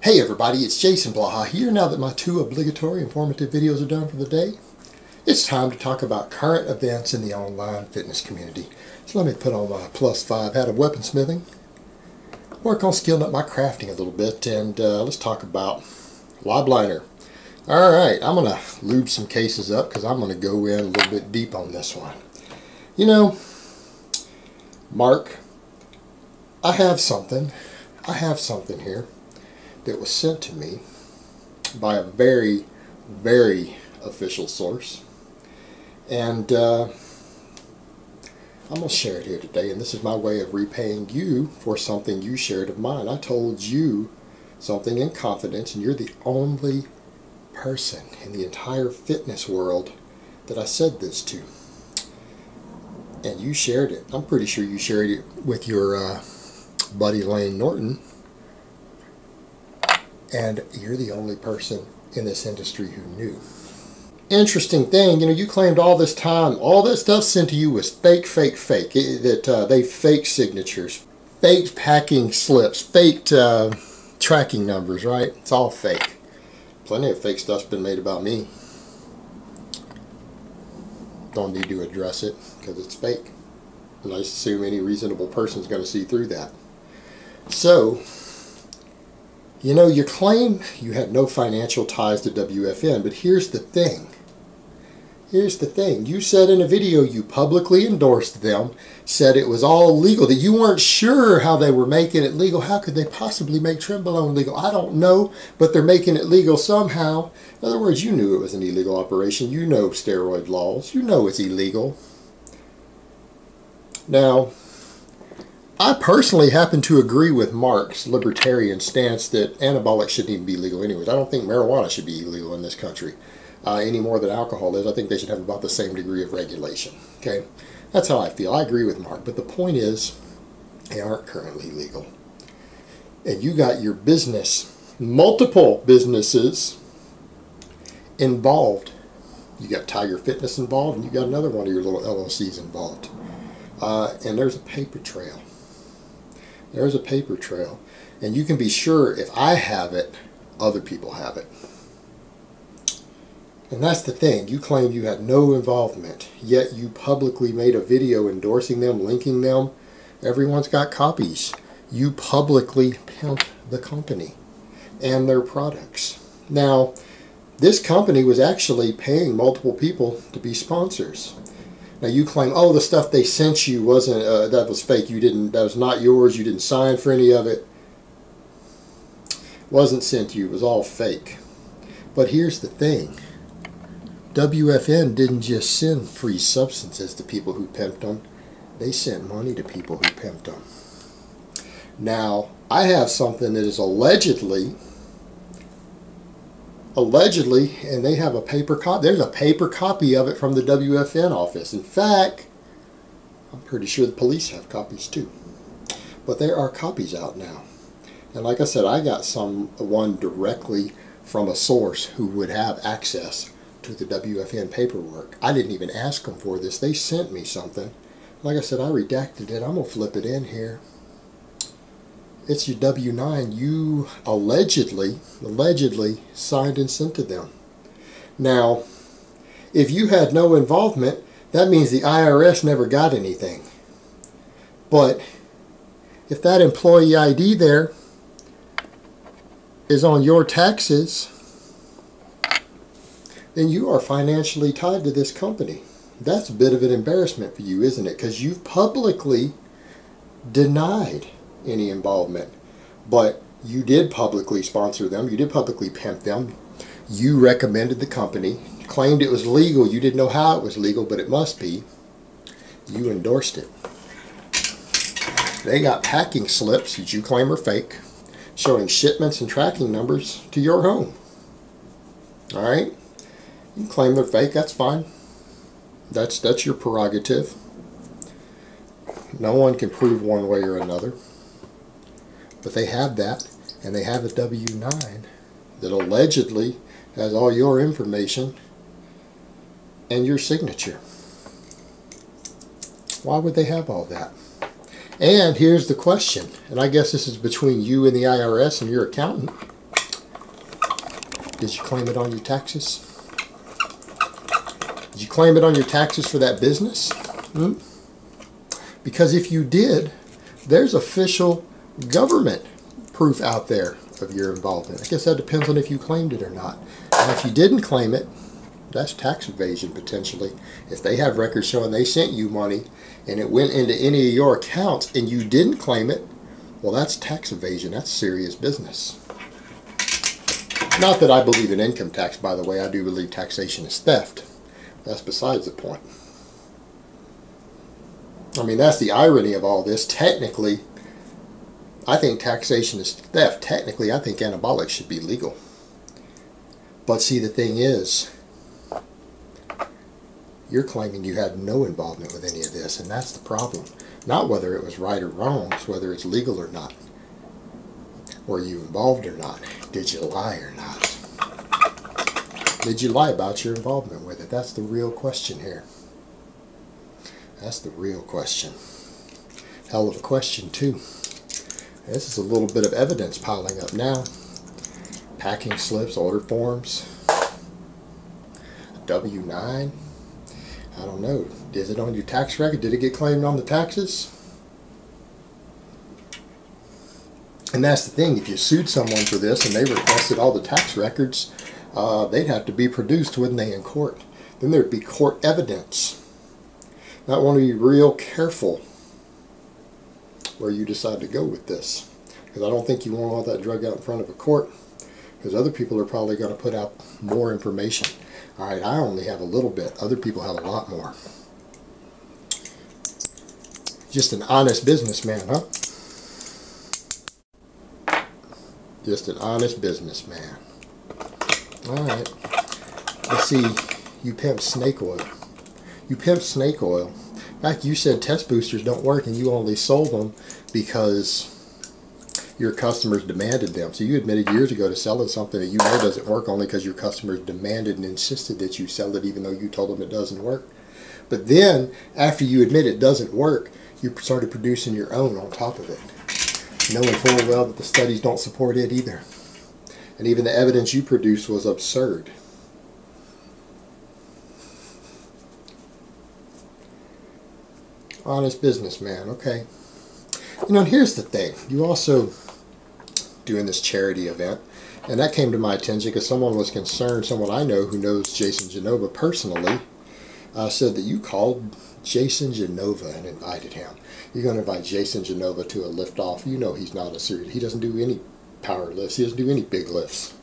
Hey everybody, it's Jason Blaha here. Now that my two obligatory informative videos are done for the day, it's time to talk about current events in the online fitness community. So let me put on my +5 hat of weaponsmithing, work on skilling up my crafting a little bit, and let's talk about Lobliner. Alright, I'm going to lube some cases up because I'm going to go in a little bit deep on this one. You know, Mark, I have something here that was sent to me by a very, very official source, and I'm going to share it here today, and this is my way of repaying you for something you shared of mine. I told you something in confidence, and you're the only person in the entire fitness world that I said this to, and you shared it. I'm pretty sure you shared it with your buddy Lane Norton, and you're the only person in this industry who knew. Interesting thing, you know, you claimed all this time, all that stuff sent to you was fake. They fake signatures, fake packing slips, faked tracking numbers, right? It's all fake. Plenty of fake stuff's been made about me. Don't need to address it because it's fake. And I assume any reasonable person's going to see through that. So, you know, you claim you had no financial ties to WFN, but here's the thing. You said in a video you publicly endorsed them, said it was all legal, that you weren't sure how they were making it legal. How could they possibly make Trenbolone legal? I don't know, but they're making it legal somehow. In other words, you knew it was an illegal operation. You know steroid laws. You know it's illegal. Now, I personally happen to agree with Mark's libertarian stance that anabolics shouldn't even be legal anyways. I don't think marijuana should be illegal in this country any more than alcohol is. I think they should have about the same degree of regulation. Okay, that's how I feel. I agree with Mark, but the point is they aren't currently legal. And you got your business, multiple businesses involved. You got Tiger Fitness involved, and you got another one of your little LLCs involved. And there's a paper trail. There's a paper trail, and you can be sure if I have it, other people have it. And that's the thing. You claim you had no involvement, yet you publicly made a video endorsing them, linking them. Everyone's got copies. You publicly pimped the company and their products. Now, this company was actually paying multiple people to be sponsors. Now you claim, oh, the stuff they sent you wasn't, that was fake. That was not yours. You didn't sign for any of it. Wasn't sent to you. It was all fake. But here's the thing. WFN didn't just send free substances to people who pimped them. They sent money to people who pimped them. Now, I have something that is allegedly, and they have a paper copy. There's a paper copy of it from the WFN office. In fact, I'm pretty sure the police have copies too. But there are copies out now. And like I said, I got one directly from a source who would have access to the WFN paperwork. I didn't even ask them for this. They sent me something. Like I said, I redacted it. I'm going to flip it in here. It's your W-9 you allegedly signed and sent to them. Now, if you had no involvement, that means the IRS never got anything. But if that employee ID there is on your taxes, then you are financially tied to this company. That's a bit of an embarrassment for you, isn't it? Because you've publicly denied any involvement, but you did publicly sponsor them, you did publicly pimp them, you recommended the company, claimed it was legal, you didn't know how it was legal, but it must be, you endorsed it. They got packing slips that you claim are fake, showing shipments and tracking numbers to your home. Alright, you can claim they're fake, that's fine, that's your prerogative. No one can prove one way or another. But they have that, and they have a W-9 that allegedly has all your information and your signature. Why would they have all that? And here's the question, and I guess this is between you and the IRS and your accountant. Did you claim it on your taxes? Did you claim it on your taxes for that business? Because if you did, there's official government proof out there of your involvement. I guess that depends on if you claimed it or not. And if you didn't claim it, that's tax evasion potentially. If they have records showing they sent you money and it went into any of your accounts and you didn't claim it, well, that's tax evasion. That's serious business. Not that I believe in income tax, by the way. I do believe taxation is theft. That's besides the point. I mean, that's the irony of all this. Technically, I think taxation is theft. Technically, I think anabolics should be legal. But see, the thing is, you're claiming you had no involvement with any of this, and that's the problem. Not whether it was right or wrong, it's whether it's legal or not. Were you involved or not? Did you lie or not? Did you lie about your involvement with it? That's the real question here. That's the real question. Hell of a question, too. This is a little bit of evidence piling up now. Packing slips, order forms, W-9. I don't know. Is it on your tax record? Did it get claimed on the taxes? And that's the thing. If you sued someone for this and they requested all the tax records, they'd have to be produced, wouldn't they, in court? Then there'd be court evidence. Now, I want to be real careful where you decide to go with this, because I don't think you want all that drug out in front of a court, because other people are probably going to put out more information. All right, I only have a little bit. Other people have a lot more. Just an honest businessman, huh? Just an honest businessman. All right. Let's see. You pimp snake oil. You pimp snake oil. In fact, you said test boosters don't work and you only sold them because your customers demanded them. So you admitted years ago to selling something that you know doesn't work only because your customers demanded and insisted that you sell it even though you told them it doesn't work. But then, after you admit it doesn't work, you started producing your own on top of it, knowing full well that the studies don't support it either. And even the evidence you produced was absurd. Honest businessman, okay. You know, here's the thing. You also doing this charity event, and that came to my attention because someone was concerned, someone I know who knows Jason Genova personally, said that you called Jason Genova and invited him. You're going to invite Jason Genova to a lift off. You know he's not a serious, he doesn't do any power lifts, he doesn't do any big lifts.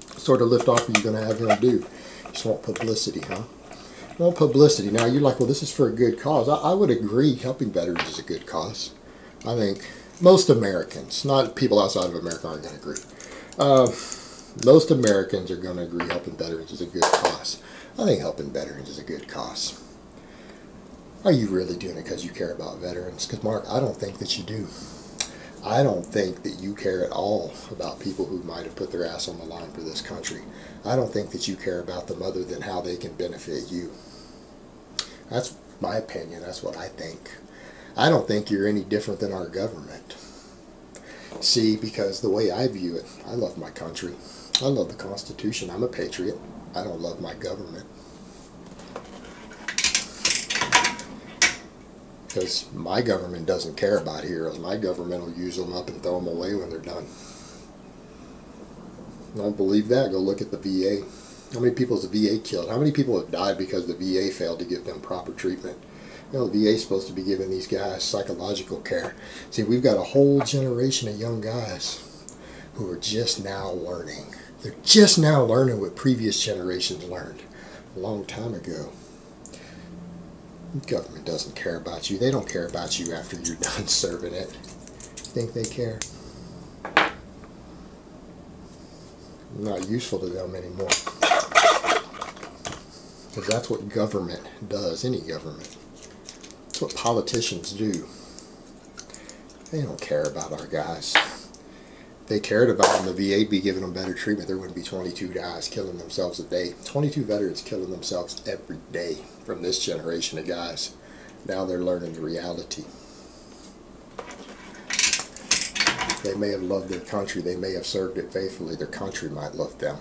What sort of lift off are you going to have him do? You just want publicity, huh? Well, publicity. Now you're like, well, this is for a good cause. I would agree helping veterans is a good cause. I think most Americans, not people outside of America, aren't going to agree. Most Americans are going to agree helping veterans is a good cause. I think helping veterans is a good cause. Are you really doing it because you care about veterans? Because, Mark, I don't think that you do. I don't think that you care at all about people who might have put their ass on the line for this country. I don't think that you care about them other than how they can benefit you. That's my opinion. That's what I think. I don't think you're any different than our government. See, because the way I view it, I love my country. I love the Constitution. I'm a patriot. I don't love my government. Because my government doesn't care about heroes. My government will use them up and throw them away when they're done. Don't believe that? Go look at the VA. How many people has the VA killed? How many people have died because the VA failed to give them proper treatment? You know, the VA is supposed to be giving these guys psychological care. See, we've got a whole generation of young guys who are just now learning. They're just now learning what previous generations learned a long time ago. The government doesn't care about you. They don't care about you after you're done serving it. You think they care? Not useful to them anymore. Because that's what government does, any government. That's what politicians do. They don't care about our guys. If they cared about them, the VA'd be giving them better treatment. There wouldn't be 22 guys killing themselves a day. 22 veterans killing themselves every day from this generation of guys. Now they're learning the reality. They may have loved their country. They may have served it faithfully. Their country might love them.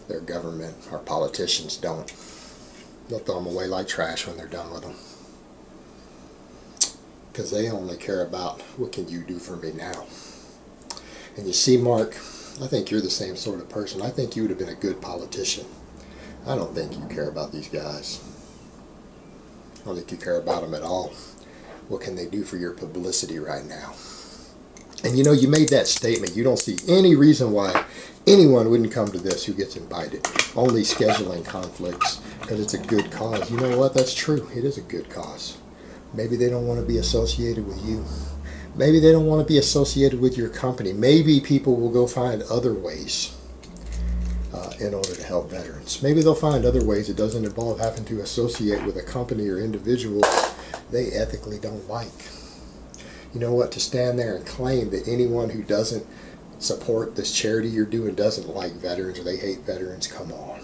their government, our politicians don't. They'll throw them away like trash when they're done with them. Because they only care about what can you do for me now. And you see, Mark, I think you're the same sort of person. I think you would have been a good politician. I don't think you care about these guys. I don't think you care about them at all. What can they do for your publicity right now? And you know, you made that statement. You don't see any reason why anyone wouldn't come to this who gets invited. Only scheduling conflicts because it's a good cause. You know what? That's true. It is a good cause. Maybe they don't want to be associated with you. Maybe they don't want to be associated with your company. Maybe people will go find other ways in order to help veterans. Maybe they'll find other ways. It doesn't involve having to associate with a company or individual they ethically don't like. You know what? To stand there and claim that anyone who doesn't support this charity you're doing doesn't like veterans or they hate veterans, come on.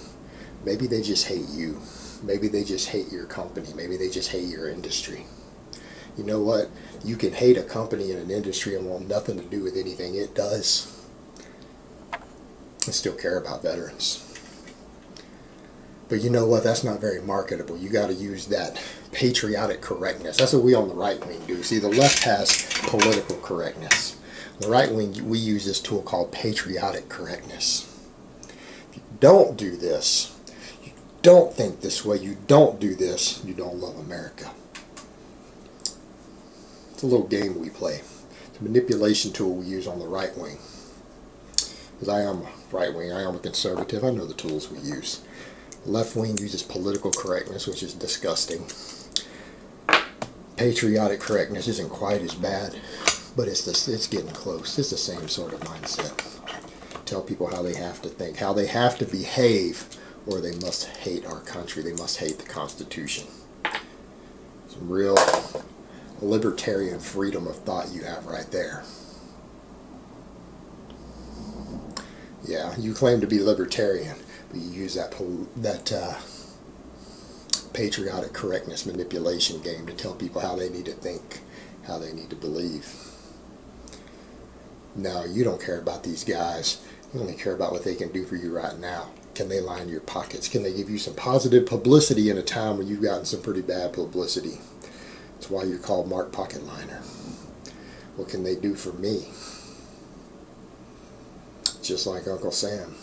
Maybe they just hate you. Maybe they just hate your company. Maybe they just hate your industry. You know what? You can hate a company and an industry and want nothing to do with anything it does and still care about veterans. But you know what? That's not very marketable. You got to use that patriotic correctness. That's what we on the right wing do. See, the left has political correctness. The right wing, we use this tool called patriotic correctness. If you don't do this, you don't think this way, you don't do this, you don't love America. It's a little game we play. It's a manipulation tool we use on the right wing. Because I am right wing, I am a conservative, I know the tools we use. The left wing uses political correctness, which is disgusting. Patriotic correctness isn't quite as bad, but it's getting close. It's the same sort of mindset. Tell people how they have to think, how they have to behave, or they must hate our country. They must hate the Constitution. Some real libertarian freedom of thought you have right there. Yeah, you claim to be libertarian, but you use that patriotic correctness manipulation game to tell people how they need to think, how they need to believe. No, you don't care about these guys. You only care about what they can do for you right now. Can they line your pockets? Can they give you some positive publicity in a time when you've gotten some pretty bad publicity? That's why you're called Mark Pocket Liner. What can they do for me? Just like Uncle Sam.